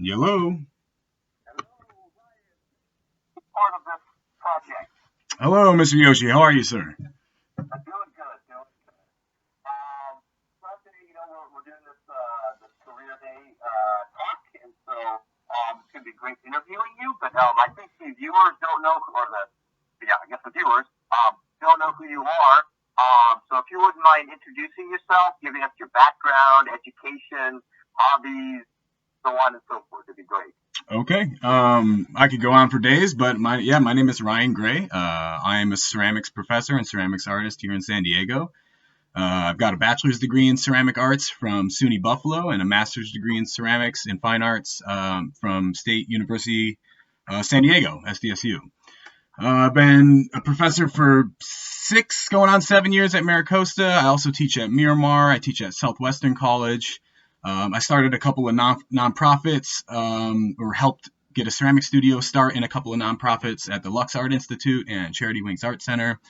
Hello. Part of this project. Hello, Mr. Yoshi. How are you, sir? Doing good, doing good. Today, we're doing this career day talk, and so it's going to be great interviewing you. But I think the viewers don't know, or I guess the viewers don't know who you are. So if you wouldn't mind introducing yourself, giving us your background, education, hobbies, so on and so forth, it'd be great. Okay. I could go on for days, but my name is Ryan Gray. I am a ceramics professor and ceramics artist here in San Diego. I've got a bachelor's degree in ceramic arts from SUNY Buffalo and a master's degree in ceramics and fine arts from State University San Diego, SDSU. I've been a professor for 6, going on 7 years at Maricosta. I also teach at Miramar. I teach at Southwestern College. I started a couple of nonprofits, or helped get a ceramic studio start in a couple of nonprofits at the Lux Art Institute and Charity Wings Art Center.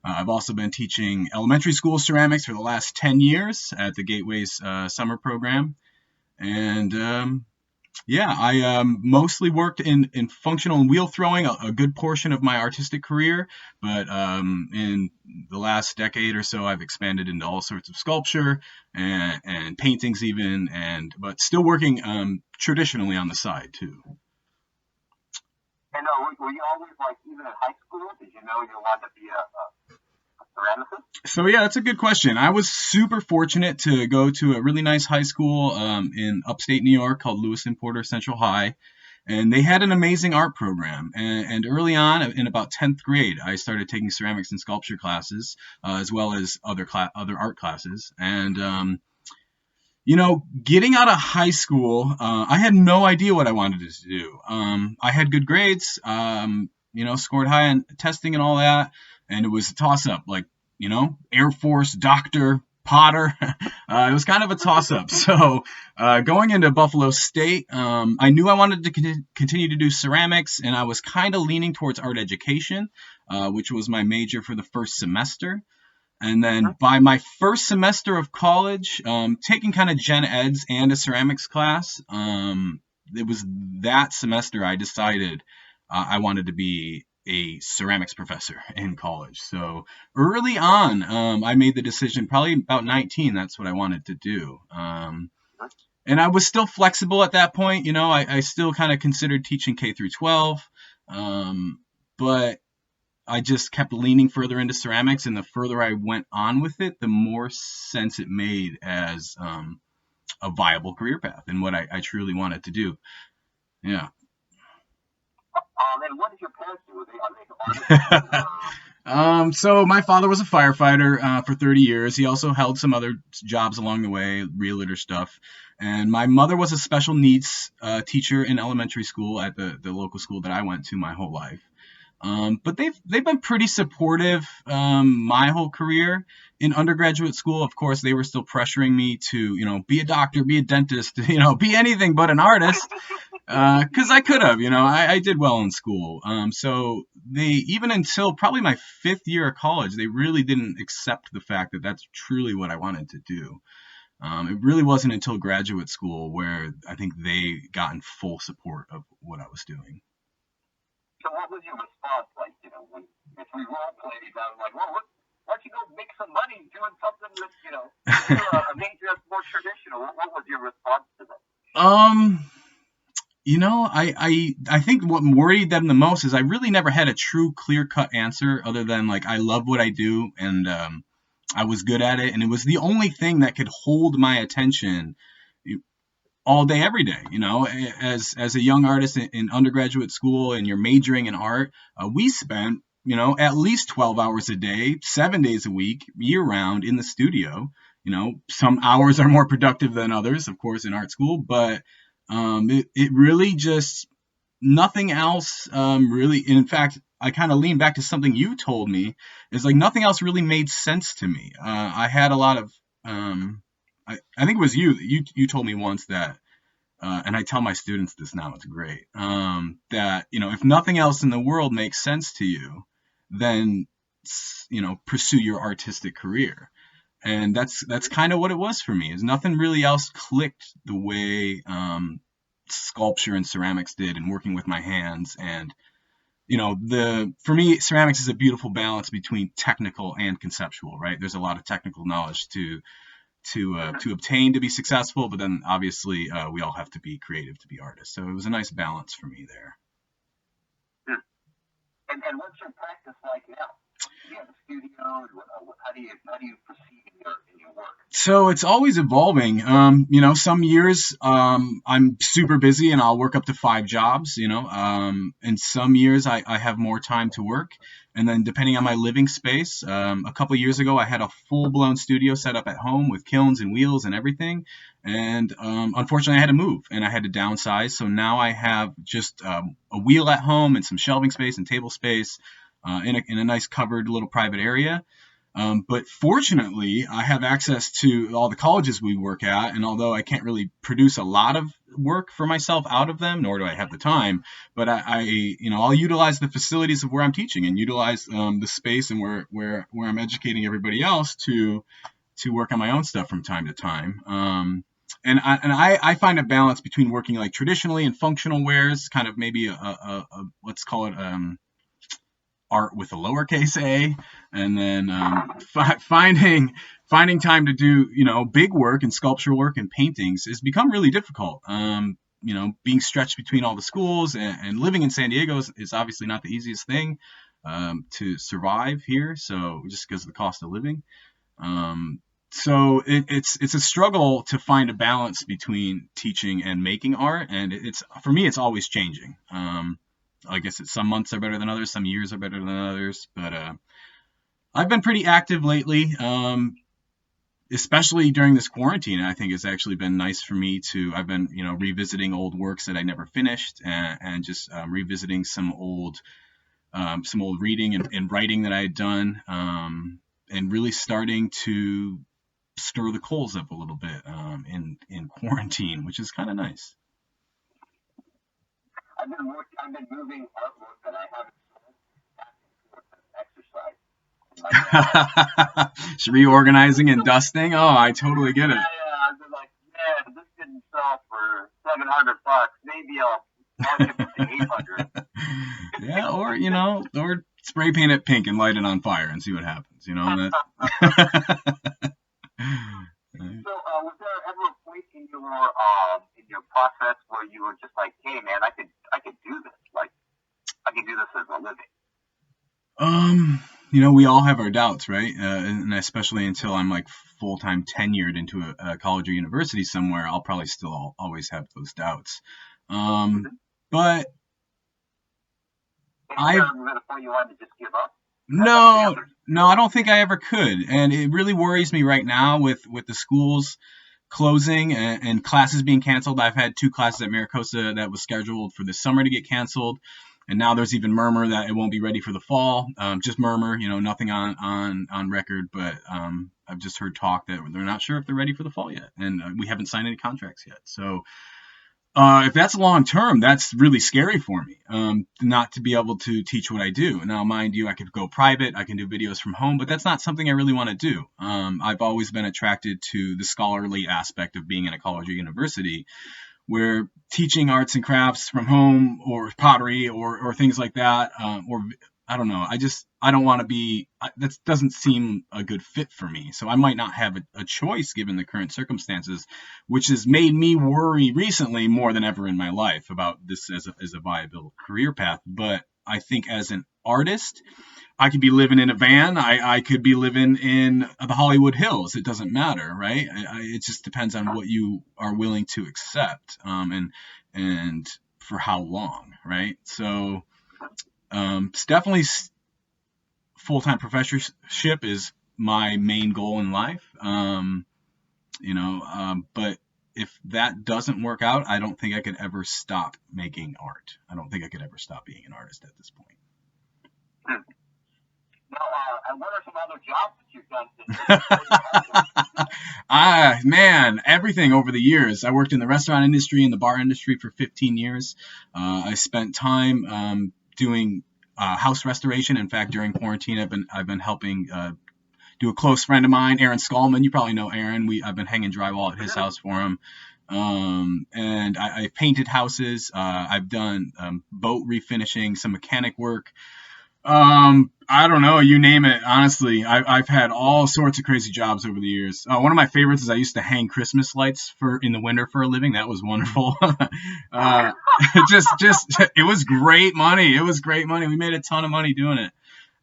I've also been teaching elementary school ceramics for the last 10 years at the Gateways summer program. And I mostly worked in functional and wheel throwing a good portion of my artistic career, but in the last decade or so, I've expanded into all sorts of sculpture and paintings even, but still working traditionally on the side too. And were you always like, even in high school, did you know you wanted to be a ceramicist? So yeah, that's a good question. I was super fortunate to go to a really nice high school in upstate New York called Lewis and Porter Central High, and they had an amazing art program. And early on, in about 10th grade, I started taking ceramics and sculpture classes, as well as other art classes. And getting out of high school, I had no idea what I wanted to do. I had good grades, scored high on testing and all that, and it was a toss up, like, Air Force, doctor, Potter. It was kind of a toss up. So going into Buffalo State, I knew I wanted to continue to do ceramics, and I was kind of leaning towards art education, which was my major for the first semester. And then by my first semester of college, taking kind of gen eds and a ceramics class, it was that semester I decided I wanted to be a ceramics professor in college. So early on, I made the decision, probably about 19, that's what I wanted to do. And I was still flexible at that point. I still kind of considered teaching K through 12. But I just kept leaning further into ceramics, and the further I went on with it, the more sense it made as a viable career path and what I truly wanted to do. Yeah. And what did your parents do? Are they artists? So my father was a firefighter for 30 years. He also held some other jobs along the way, realtor stuff. And my mother was a special needs teacher in elementary school at the local school that I went to my whole life. But they've been pretty supportive my whole career. In undergraduate school, of course, they were still pressuring me to, be a doctor, be a dentist, be anything but an artist. Because I could have, I did well in school. So they, even until probably my 5th year of college, they really didn't accept the fact that that's truly what I wanted to do. It really wasn't until graduate school where I think they got in full support of what I was doing. So what was your response like, when if we role played, I'm like, well, why don't you go make some money doing something that's, a major that's more traditional? What was your response to that? I think what worried them the most is I really never had a true clear cut answer other than like I love what I do, and I was good at it, and it was the only thing that could hold my attention all day, every day. As a young artist in undergraduate school, and you're majoring in art, we spent at least 12 hours a day, 7 days a week, year round in the studio. Some hours are more productive than others, of course, in art school, but it really just nothing else really. In fact, I kind of lean back to something you told me, is like nothing else really made sense to me. I had a lot of I think it was you told me once that, and I tell my students this now, it's great, that if nothing else in the world makes sense to you, then pursue your artistic career. And that's kind of what it was for me, is nothing really else clicked the way sculpture and ceramics did, and working with my hands. And for me, ceramics is a beautiful balance between technical and conceptual, right? There's a lot of technical knowledge to obtain to be successful, but then obviously we all have to be creative to be artists. So it was a nice balance for me there. And what's your practice like now? Do you have a studio? How do you proceed in your work? So it's always evolving. Some years I'm super busy and I'll work up to 5 jobs. And some years I have more time to work. And then depending on my living space, a couple years ago I had a full-blown studio set up at home with kilns and wheels and everything. And unfortunately I had to move and I had to downsize. So now I have just a wheel at home and some shelving space and table space in a nice covered little private area. But fortunately, I have access to all the colleges we work at, and although I can't really produce a lot of work for myself out of them, nor do I have the time, but I'll utilize the facilities of where I'm teaching and utilize the space and where I'm educating everybody else to work on my own stuff from time to time. And I find a balance between working like traditionally and functional wares, kind of maybe a let's call it art with a lowercase a, and then finding time to do big work and sculpture work and paintings has become really difficult. Being stretched between all the schools and living in San Diego is obviously not the easiest thing to survive here. So just because of the cost of living. So it's a struggle to find a balance between teaching and making art, and for me it's always changing. I guess some months are better than others, some years are better than others, but I've been pretty active lately, especially during this quarantine. I think it's actually been nice for me I've been revisiting old works that I never finished, and just revisiting some old reading and writing that I had done, and really starting to stir the coals up a little bit in quarantine, which is kind of nice. I've been moving artwork that I haven't sold back and forth as exercise. Just reorganizing and dusting. Oh, I totally get it. Yeah, I've been like, man, this didn't sell for $700. Maybe I'll give it to 800. Yeah, or spray paint it pink and light it on fire and see what happens. So, was there ever a point in your process where you were just like, hey, man, I could do this. Like, I could do this as a living. We all have our doubts, right? And especially until I'm like full-time tenured into a college or university somewhere, I'll probably still always have those doubts. But I at a point you wanted to just give up? No, I don't think I ever could. And it really worries me right now with the schools closing and classes being canceled. I've had 2 classes at Maricosta that was scheduled for this summer to get canceled. And now there's even murmur that it won't be ready for the fall. Just murmur, nothing on record. But I've just heard talk that they're not sure if they're ready for the fall yet. And we haven't signed any contracts yet. So if that's long term, that's really scary for me, not to be able to teach what I do. Now, mind you, I could go private, I can do videos from home, but that's not something I really want to do. I've always been attracted to the scholarly aspect of being in a college or university, where teaching arts and crafts from home or pottery or things like that, or I don't know. I don't want to be, that doesn't seem a good fit for me. So I might not have a choice given the current circumstances, which has made me worry recently more than ever in my life about this as a viable career path. But I think as an artist, I could be living in a van. I could be living in the Hollywood Hills. It doesn't matter, right? It just depends on what you are willing to accept, and for how long, right? So, it's definitely full-time professorship is my main goal in life. But if that doesn't work out, I don't think I could ever stop making art. I don't think I could ever stop being an artist at this point. Now, and what are some other jobs that you've done? Man, everything over the years. I worked in the restaurant industry and the bar industry for 15 years. I spent time doing house restoration. In fact, during quarantine, I've been helping do a close friend of mine, Aaron Skolman. You probably know Aaron. I've been hanging drywall at his house for him. And and I've painted houses. I've done boat refinishing, some mechanic work. I don't know, you name it. Honestly, I've had all sorts of crazy jobs over the years. One of my favorites is I used to hang Christmas lights for in the winter for a living. That was wonderful. uh, just it was great money. It was great money. We made a ton of money doing it.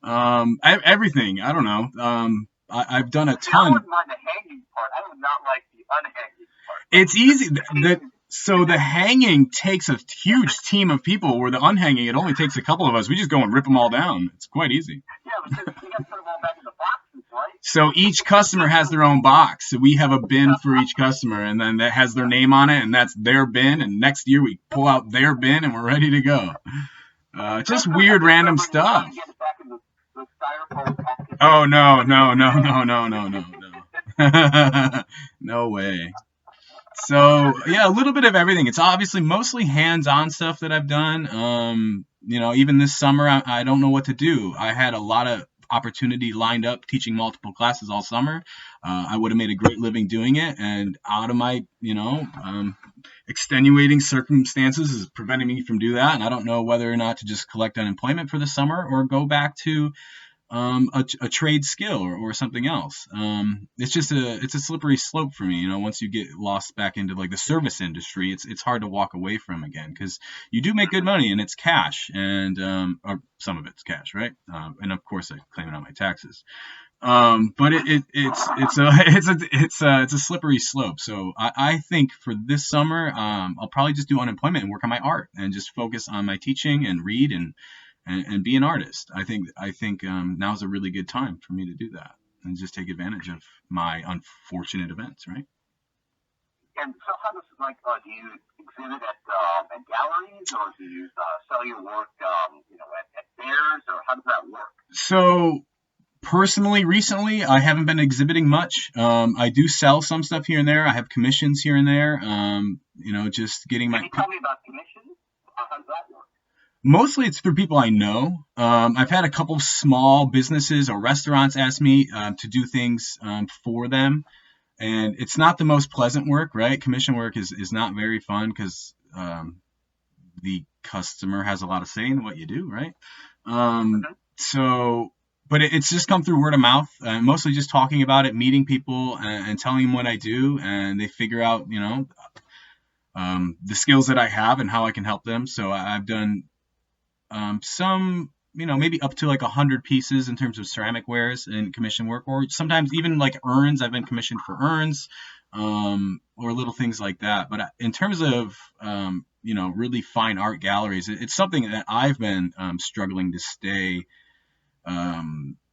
Everything. I don't know. I've done a See, I ton. wouldn't mind the hanging part. I would not like the unhanging part. It's easy. Painting. So the hanging takes a huge team of people, where the unhanging, it only takes a couple of us. We just go and rip them all down. It's quite easy. Yeah, but you got to put them all back in the boxes, right? So each customer has their own box. So we have a bin for each customer, and then that has their name on it, and that's their bin. And next year we pull out their bin, and we're ready to go. Just weird, random stuff. Oh no, no, no, no, no, no, no, no. No way. So yeah, a little bit of everything. It's obviously mostly hands-on stuff that I've done. Even this summer, I don't know what to do. I had a lot of opportunity lined up teaching multiple classes all summer. I would have made a great living doing it, and out of my, extenuating circumstances is preventing me from do that. And I don't know whether or not to just collect unemployment for the summer or go back to a trade skill or something else. It's a slippery slope for me. Once you get lost back into like the service industry, it's hard to walk away from again, because you do make good money and it's cash, and or some of it's cash, right? And of course I claim it on my taxes. But it's a slippery slope. So I think for this summer, I'll probably just do unemployment and work on my art and just focus on my teaching and read and be an artist. I think now's a really good time for me to do that and just take advantage of my unfortunate events, right? And so, how does do you exhibit at galleries, or do you sell your work, at fairs, or how does that work? So personally, recently, I haven't been exhibiting much. I do sell some stuff here and there. I have commissions here and there. Just getting Can my. you tell me about commissions? How does that work? Mostly it's through people I know. I've had a couple of small businesses or restaurants ask me to do things for them. And it's not the most pleasant work, right? Commission work is not very fun, because the customer has a lot of say in what you do, right? So, but it's just come through word of mouth, mostly just talking about it, meeting people, and telling them what I do, and they figure out, the skills that I have and how I can help them. So I've done some, maybe up to like 100 pieces in terms of ceramic wares and commission work, or sometimes even like urns. I've been commissioned for urns, or little things like that. But in terms of, really fine art galleries, it's something that I've been struggling to stay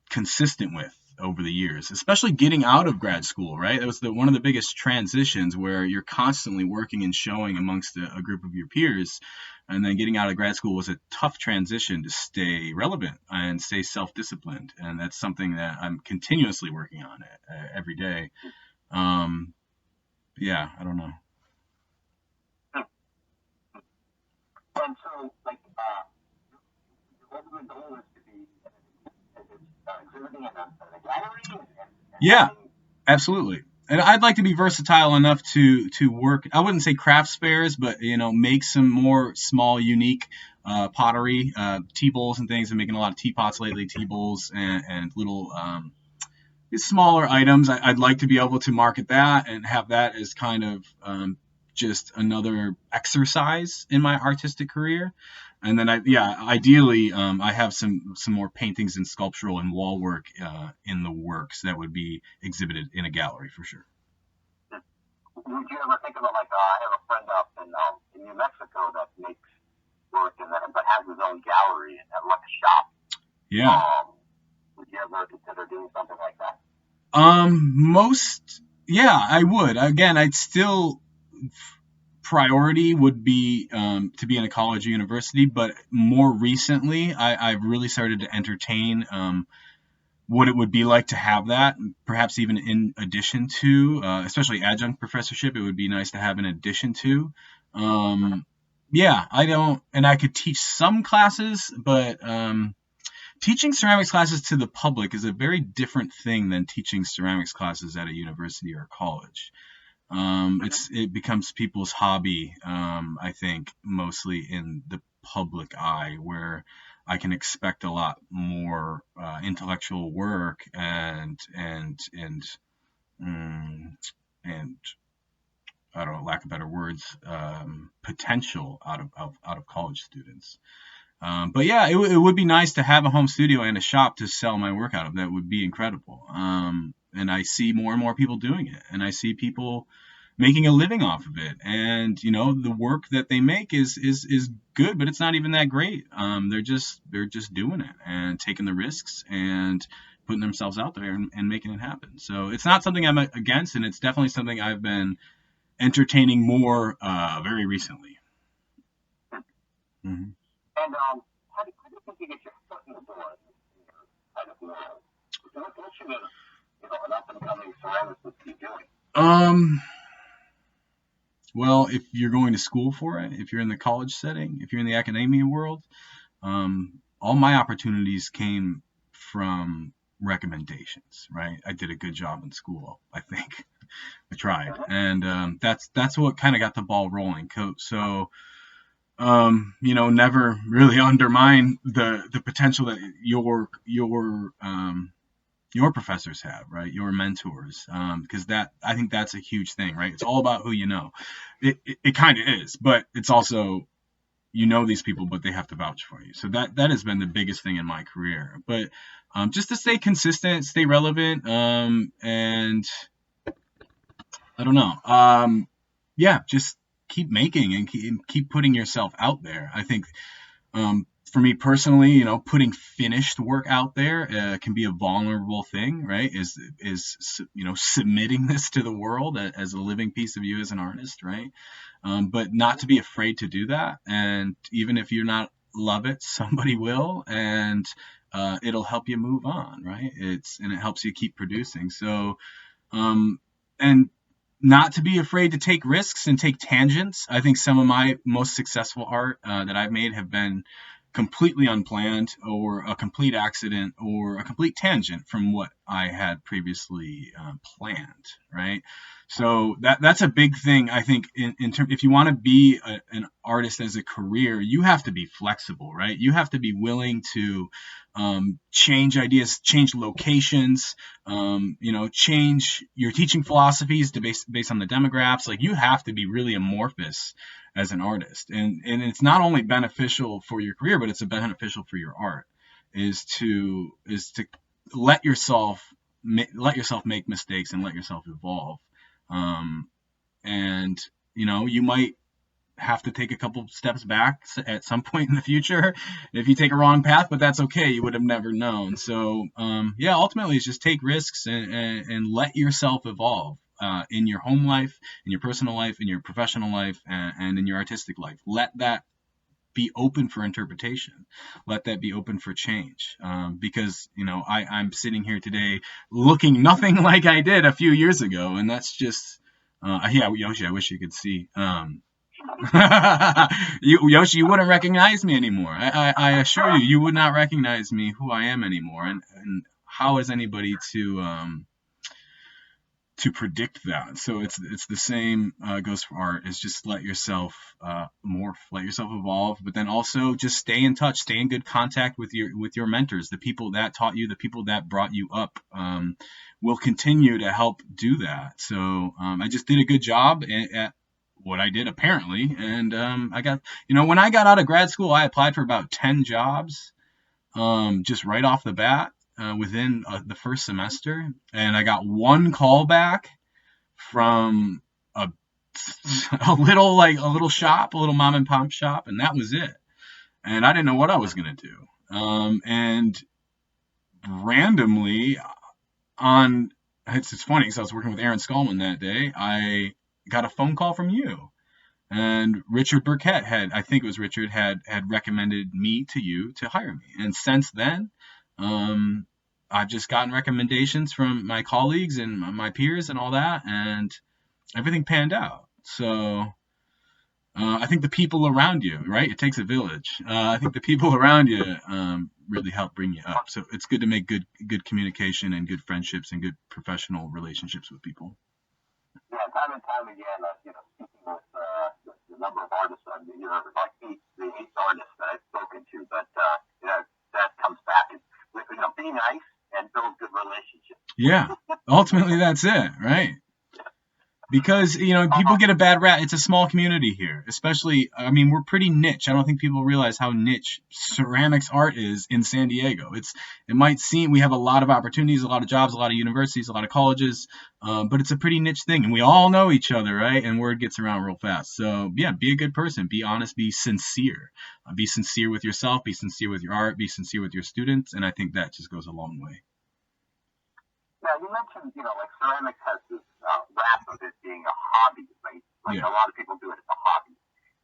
consistent with over the years, especially getting out of grad school, right? It was one of the biggest transitions, where you're constantly working and showing amongst a group of your peers. And then getting out of grad school was a tough transition to stay relevant and stay self-disciplined. And that's something that I'm continuously working on every day. Yeah, I don't know. And so, your ultimate goal is to be exhibiting in a gallery and Yeah, having. absolutely. And I'd like to be versatile enough to work. I wouldn't say crafts fairs, but make some more small, unique pottery, tea bowls and things. I'm making a lot of teapots lately, tea bowls and little smaller items. I'd like to be able to market that and have that as kind of just another exercise in my artistic career. And then ideally, I have some more paintings and sculptural and wall work in the works that would be exhibited in a gallery for sure. Would you ever think about I have a friend up in New Mexico that makes work but has his own gallery and like a shop? Yeah. Would you ever consider doing something like that? Yeah, I would. Again, I'd still priority would be to be in a college or university, but more recently, I've really started to entertain what it would be like to have that, perhaps even in addition to, especially adjunct professorship. It would be nice to have in addition to. Yeah, I could teach some classes, but teaching ceramics classes to the public is a very different thing than teaching ceramics classes at a university or a college. It becomes people's hobby. I think mostly in the public eye, where I can expect a lot more intellectual work mm, and I don't know, lack of better words, potential out of college students. But yeah, it would be nice to have a home studio and a shop to sell my work out of. That would be incredible. And I see more and more people doing it, and I see people making a living off of it. And the work that they make is good, but it's not even that great. They're just doing it and taking the risks and putting themselves out there and making it happen. So it's not something I'm against, and it's definitely something I've been entertaining more very recently. Hmm. And how do you think you get your foot in the door in your kind of world? What should an up and coming ceramicist be doing? Um, well, if you're going to school for it, if you're in the college setting, if you're in the academia world, all my opportunities came from recommendations, right? I did a good job in school, I think. I tried, and that's what kind of got the ball rolling. So, never really undermine the potential that your professors have, right? Your mentors, because that I think that's a huge thing, right? It's all about who you know. It kind of is, but it's also these people, but they have to vouch for you. So that has been the biggest thing in my career. But just to stay consistent, stay relevant, and I don't know, yeah, just keep making and keep putting yourself out there. I think for me personally, putting finished work out there can be a vulnerable thing, right? Submitting this to the world as a living piece of you as an artist, right? But not to be afraid to do that. And even if you're not love it, somebody will, and it'll help you move on, right? And it helps you keep producing. So, and not to be afraid to take risks and take tangents. I think some of my most successful art that I've made have been completely unplanned or a complete accident or a complete tangent from what I had previously planned, right? So that's a big thing. I think in terms, if you want to be an artist as a career, you have to be flexible, right? You have to be willing to change ideas, change locations, change your teaching philosophies to based on the demographics. Like, you have to be really amorphous as an artist, and it's not only beneficial for your career, but it's beneficial for your art. Is to let yourself make mistakes and let yourself evolve. Um, and you might have to take a couple steps back at some point in the future if you take a wrong path, but that's okay. You would have never known. So yeah, ultimately it's just take risks and let yourself evolve in your home life, in your personal life, in your professional life, and in your artistic life. Let that be open for interpretation. Let that be open for change. Because I'm sitting here today looking nothing like I did a few years ago, and that's just yeah, Yoshi, I wish you could see. Yoshi, you wouldn't recognize me anymore. I assure you, you would not recognize me who I am anymore. And how is anybody to predict that? So it's the same goes for art. Is just let yourself morph, let yourself evolve, but then also just stay in touch, stay in good contact with your mentors, the people that taught you, the people that brought you up. Will continue to help do that. So I just did a good job at what I did apparently, and I got when I got out of grad school, I applied for about 10 jobs, just right off the bat within the first semester, and I got one call back from a a little shop, a little mom and pop shop, and that was it. And I didn't know what I was gonna do. And randomly it's funny because I was working with Aaron Skolman that day. I got a phone call from you. And Richard Burkett I think it was Richard, had recommended me to you to hire me. And since then, I've just gotten recommendations from my colleagues and my peers and all that, and everything panned out. So I think the people around you, right? It takes a village. I think the people around you really help bring you up. So it's good to make good communication and good friendships and good professional relationships with people. Yeah, that and time again, speaking with the number of artists, like the 8 artists that I've spoken to, but that comes back and be nice and build good relationships. Yeah, ultimately that's it, right? Because, people get a bad rap. It's a small community here, especially, I mean, we're pretty niche. I don't think people realize how niche ceramics art is in San Diego. It might seem we have a lot of opportunities, a lot of jobs, a lot of universities, a lot of colleges, but it's a pretty niche thing, and we all know each other, right? And word gets around real fast. So, yeah, be a good person, be honest, be sincere. Be sincere with yourself, be sincere with your art, be sincere with your students, and I think that just goes a long way. Yeah, you mentioned, like ceramics has this rap of it being a hobby, right? Like Yeah. a lot of people do it as a hobby.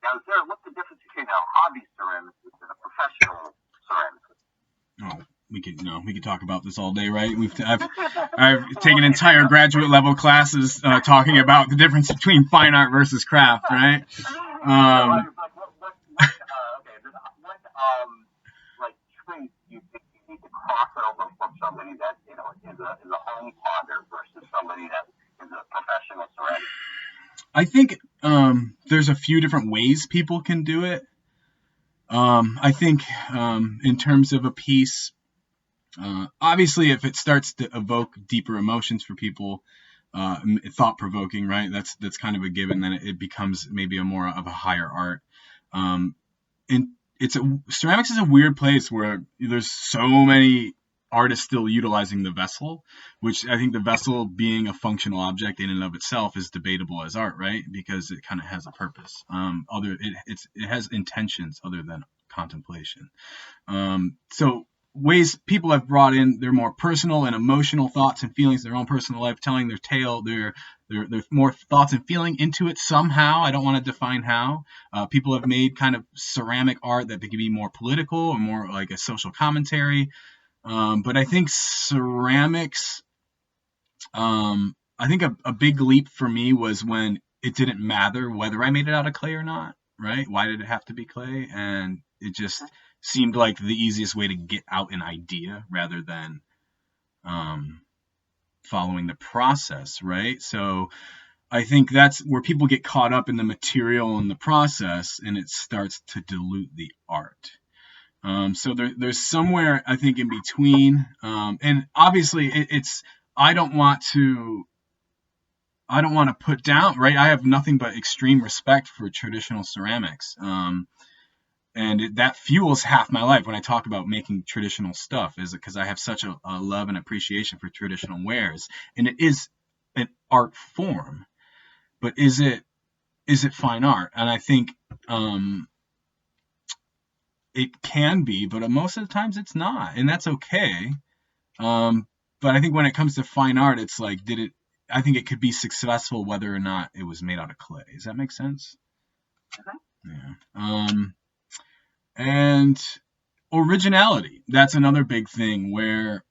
Now, what's the difference between a hobby ceramicist and a professional ceramicist? Oh, we could talk about this all day, right? I've taken entire graduate level classes talking about the difference between fine art versus craft, right? Um, Like traits do you think you need to cross over from somebody that is a home ponder versus somebody that is a professional ceramicist? I think there's a few different ways people can do it. I think in terms of a piece, obviously, if it starts to evoke deeper emotions for people, thought provoking, right? That's kind of a given. Then it becomes maybe a more of a higher art. Um, and ceramics is a weird place where there's so many artists still utilizing the vessel, which I think the vessel being a functional object in and of itself is debatable as art, right? Because it kind of has a purpose. It has intentions other than contemplation. So ways people have brought in their more personal and emotional thoughts and feelings, their own personal life, telling their tale, their more thoughts and feeling into it somehow. I don't want to define how. People have made kind of ceramic art that can be more political or more like a social commentary. But I think ceramics, I think a big leap for me was when it didn't matter whether I made it out of clay or not, right? Why did it have to be clay? And it just seemed like the easiest way to get out an idea rather than um, following the process, right? So I think that's where people get caught up in the material and the process, and it starts to dilute the art. So there's somewhere I think in between, and obviously it's I don't want to put down, right? I have nothing but extreme respect for traditional ceramics. And that fuels half my life when I talk about making traditional stuff, is because I have such a love and appreciation for traditional wares. And it is an art form, but is it fine art? And I think it can be, but most of the times it's not. And that's okay. Um, but I think when it comes to fine art, it's like, I think it could be successful whether or not it was made out of clay. Does that make sense? Yeah. And originality. That's another big thing where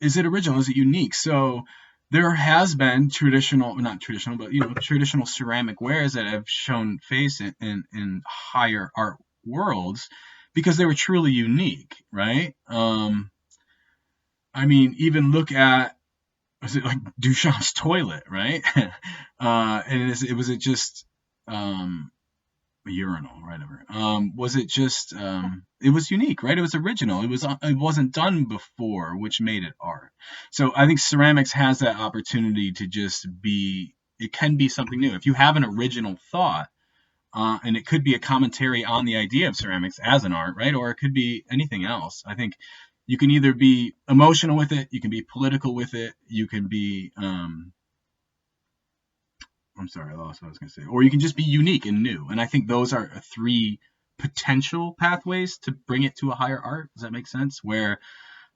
is it original? Is it unique? So there has been not traditional, but traditional ceramic wares that have shown face in higher art worlds because they were truly unique, right? I mean, even look at, was it like Duchamp's toilet, right? And was it just a urinal, whatever. Was it just it was unique, right? It was original. It wasn't done before, which made it art. So I think ceramics has that opportunity to just be. It can be something new if you have an original thought, and it could be a commentary on the idea of ceramics as an art, right? Or it could be anything else. I think you can either be emotional with it, you can be political with it, you can be I'm sorry, I lost what I was going to say. Or you can just be unique and new. And I think those are three potential pathways to bring it to a higher art. Does that make sense? Where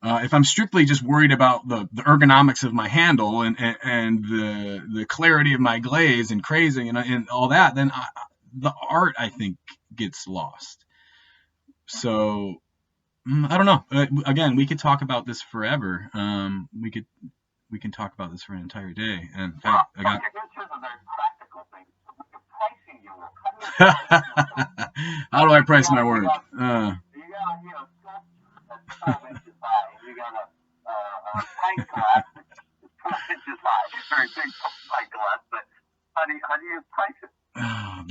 if I'm strictly just worried about the ergonomics of my handle and the clarity of my glaze and crazing and all that, then the art, I think, gets lost. So I don't know. Again, we could talk about this forever. We can talk about this for an entire day. And I got how do I price my work? You got that's 12 inches high. You got a pint glass that's 12 inches high. Very big pint glass, but how do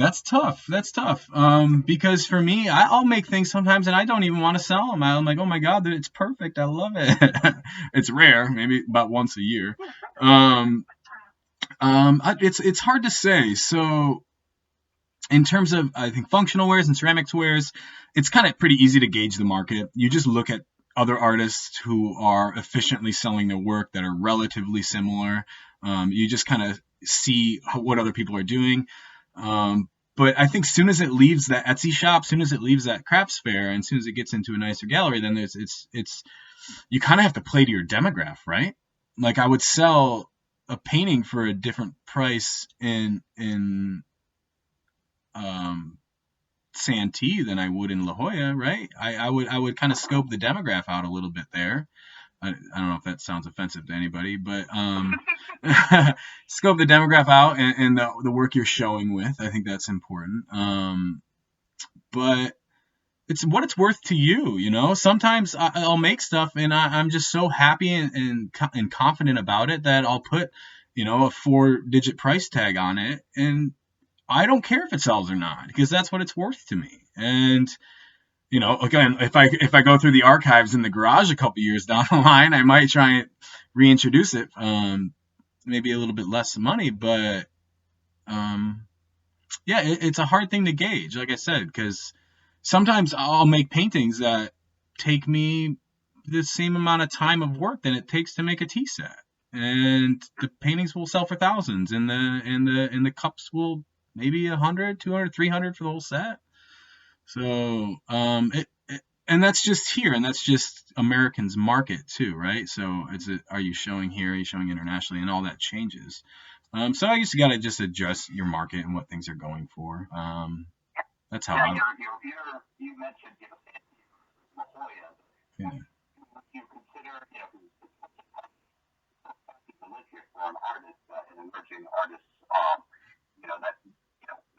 That's tough. That's tough. Because for me, I'll make things sometimes and I don't even want to sell them. I'm like, oh my God, it's perfect. I love it. It's rare, maybe about once a year. Um, it's hard to say. So in terms of, I think, functional wares and ceramics wares, it's kind of pretty easy to gauge the market. You just look at other artists who are efficiently selling their work that are relatively similar. You just kind of see what other people are doing. But I think soon as it leaves that Etsy shop, soon as it leaves that crafts fair, and soon as it gets into a nicer gallery, then it's you kind of have to play to your demographic, right? Like I would sell a painting for a different price in um, Santee than I would in La Jolla, right? I would kind of scope the demographic out a little bit there. I don't know if that sounds offensive to anybody, but scope the demographic out and the work you're showing with. I think that's important. But it's what it's worth to you, you know. Sometimes I'll make stuff and I'm just so happy and confident about it that I'll put, a 4-digit price tag on it, and I don't care if it sells or not because that's what it's worth to me. And again, if I go through the archives in the garage a couple years down the line, I might try and reintroduce it. Maybe a little bit less money, but um, yeah, it's a hard thing to gauge, like I said, because sometimes I'll make paintings that take me the same amount of time of work than it takes to make a tea set, and the paintings will sell for thousands, and the cups will maybe 100, 200, 300 for the whole set. So and that's just here, and that's just Americans market too, right? So are you showing here? Are you showing internationally? And all that changes. So I guess you got to just adjust your market and what things are going for. That's how Yeah, I. you mentioned, La Jolla. Yeah. Would you consider, to live here for an artist, an emerging artist,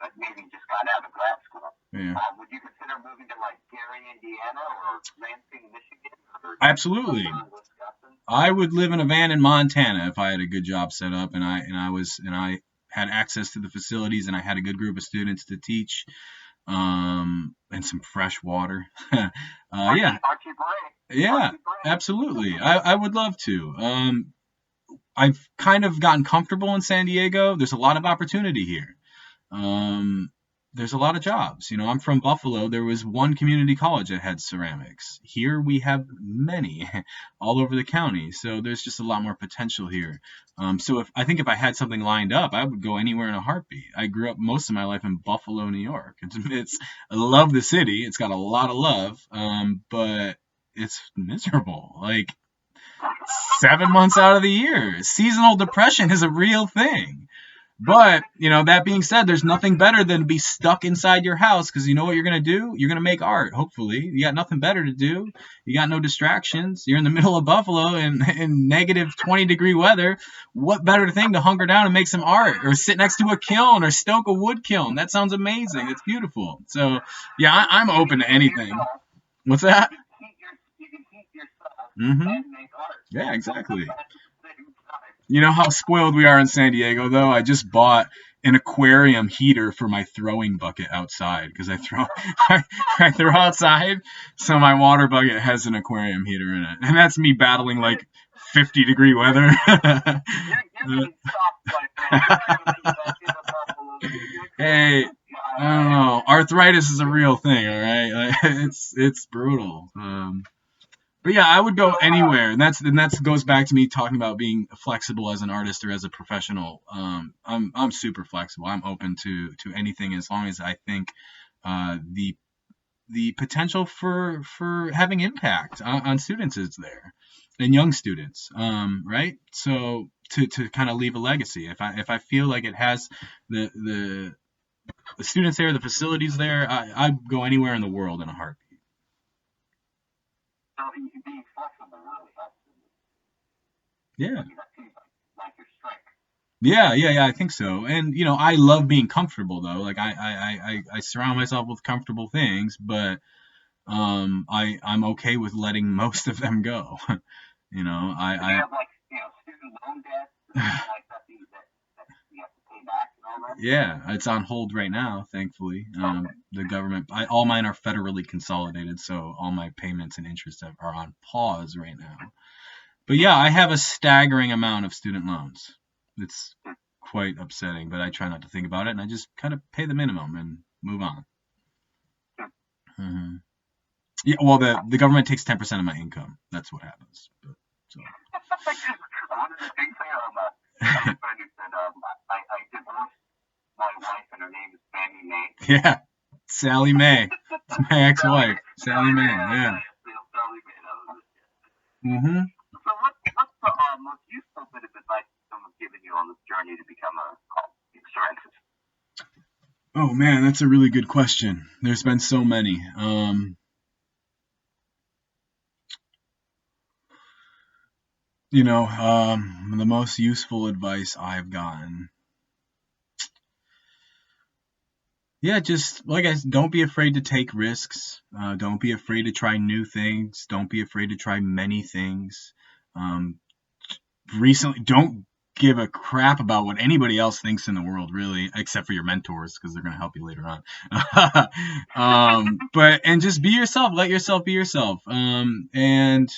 that maybe just got out of grad school? Yeah. Would you consider moving to like Gary, Indiana, or Lansing, Michigan, or Absolutely. Wisconsin? I would live in a van in Montana if I had a good job set up and I had access to the facilities and I had a good group of students to teach, and some fresh water. Yeah, Archie Bray. yeah, Archie Bray. absolutely. I would love to. I've kind of gotten comfortable in San Diego. There's a lot of opportunity here. Um, there's a lot of jobs. I'm from Buffalo. There was one community college that had ceramics. Here we have many all over the county. So there's just a lot more potential here. So if I had something lined up, I would go anywhere in a heartbeat. I grew up most of my life in Buffalo, New York. I love the city. It's got a lot of love. But it's miserable. Like 7 months out of the year, seasonal depression is a real thing. But, that being said, there's nothing better than to be stuck inside your house because you know what you're going to do? You're going to make art, hopefully. You got nothing better to do. You got no distractions. You're in the middle of Buffalo in negative 20-degree weather. What better thing to hunker down and make some art or sit next to a kiln or stoke a wood kiln? That sounds amazing. It's beautiful. So, yeah, I'm open to anything. What's that? You can heat yourself Mm-hmm. and make art. Yeah, exactly. At the same time. You know how spoiled we are in San Diego, though? I just bought an aquarium heater for my throwing bucket outside because I throw outside, so my water bucket has an aquarium heater in it, and that's me battling like 50-degree weather. You're getting stopped right now. Hey, I don't know. Arthritis is a real thing, all right? Like, it's brutal. But yeah, I would go anywhere, and that goes back to me talking about being flexible as an artist or as a professional. I'm super flexible. I'm open to anything as long as I think the potential for having impact on students is there, and young students, right? So to kind of leave a legacy, if I feel like it has the students there, the facilities there, I'd go anywhere in the world in a heartbeat. So being flexible really helps. Yeah. That seems like your strength. Yeah, I think so. And I love being comfortable though. Like I surround myself with comfortable things, but I'm okay with letting most of them go. Do you have like student loan debt or something like that that you have to pay back? Yeah, it's on hold right now, thankfully. The government, all mine are federally consolidated, so all my payments and interest are on pause right now. But yeah, I have a staggering amount of student loans. It's quite upsetting, but I try not to think about it, and I just kind of pay the minimum and move on. Hmm. Yeah, well, the government takes 10% of my income. That's what happens. But, so. One of the things I have a friend who said, I divorced my wife and her name is Fannie Mae. Yeah, Sally Mae. It's my ex-wife, Sally Mae. Yeah. Sally Mae. That was it. Mm-hmm. So what's the most useful bit of advice someone's given you on this journey to become a insurance? Oh man, that's a really good question. There's been so many. The most useful advice I've gotten. Yeah, just like I said, don't be afraid to take risks. Don't be afraid to try new things. Don't be afraid to try many things. Um, don't give a crap about what anybody else thinks in the world, really, except for your mentors, because they're going to help you later on. And just be yourself. Let yourself be yourself. And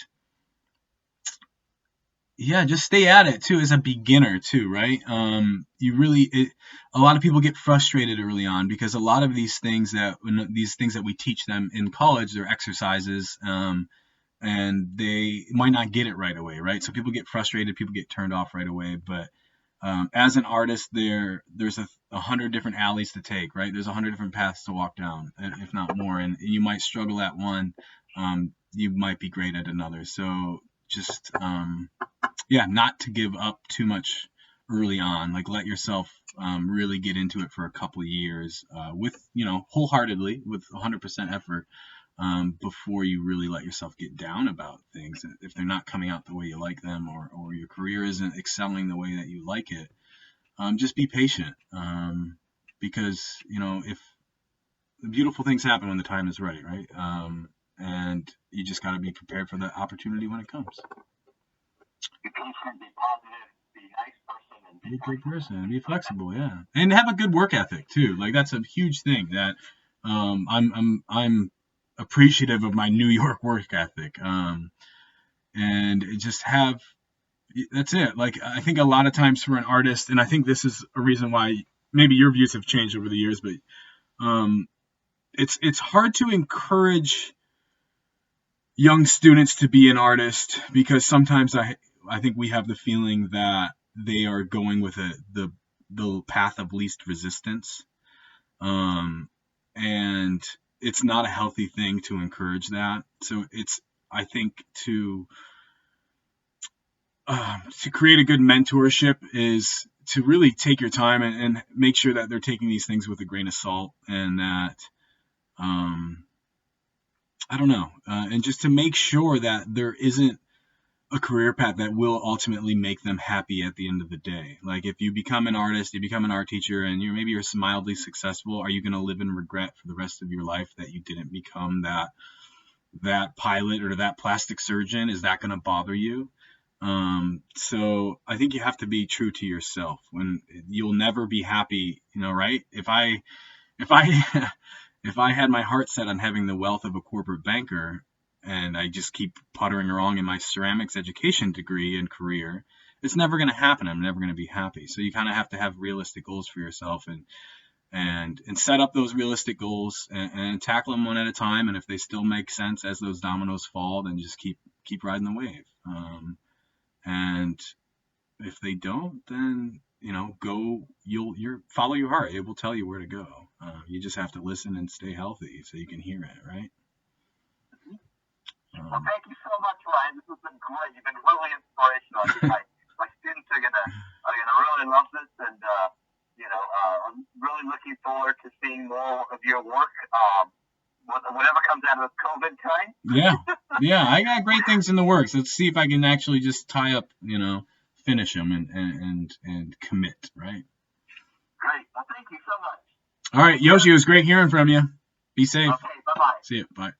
yeah, just stay at it too as a beginner too, right? A lot of people get frustrated early on because a lot of these things that we teach them in college, they're exercises, and they might not get it right away, right? So people get frustrated, people get turned off right away. But as an artist, there's 100 different alleys to take, right? There's 100 different paths to walk down, if not more, and you might struggle at one, you might be great at another. So just not to give up too much early on. Like let yourself really get into it for a couple of years with wholeheartedly with 100% effort before you really let yourself get down about things if they're not coming out the way you like them, or your career isn't excelling the way that you like it. Just be patient, because if the beautiful things happen when the time is right, right? And you just got to be prepared for the opportunity when it comes. Be patient, be positive, be a nice person, and be a good person, be flexible, yeah, and have a good work ethic too. Like that's a huge thing that I'm appreciative of my New York work ethic, and just have that's it. Like I think a lot of times for an artist, and I think this is a reason why maybe your views have changed over the years, but it's hard to encourage young students to be an artist because sometimes I think we have the feeling that they are going with the path of least resistance, and it's not a healthy thing to encourage that. So it's I think to create a good mentorship is to really take your time and make sure that they're taking these things with a grain of salt, and that I don't know, and just to make sure that there isn't a career path that will ultimately make them happy at the end of the day. Like if you become an artist, you become an art teacher, and you're mildly successful, are you going to live in regret for the rest of your life that you didn't become that pilot or that plastic surgeon? Is that going to bother you? So I think you have to be true to yourself. When you'll never be happy, right? If I if I had my heart set on having the wealth of a corporate banker, and I just keep puttering along in my ceramics education degree and career, it's never going to happen. I'm never going to be happy. So you kind of have to have realistic goals for yourself, and set up those realistic goals, and tackle them one at a time. And if they still make sense as those dominoes fall, then just keep riding the wave. And if they don't, then you'll follow your heart. It will tell you where to go. You just have to listen and stay healthy so you can hear it, right? Well, thank you so much, Ryan. This has been great. You've been really inspirational. My students are gonna really love this, and I'm really looking forward to seeing more of your work. Whatever comes out of this COVID time. Yeah, I got great things in the works. Let's see if I can actually just tie up, finish them and commit, right? Great. Well, thank you so much. All right, Yoshi, it was great hearing from you. Be safe. Okay, bye-bye. See you. Bye.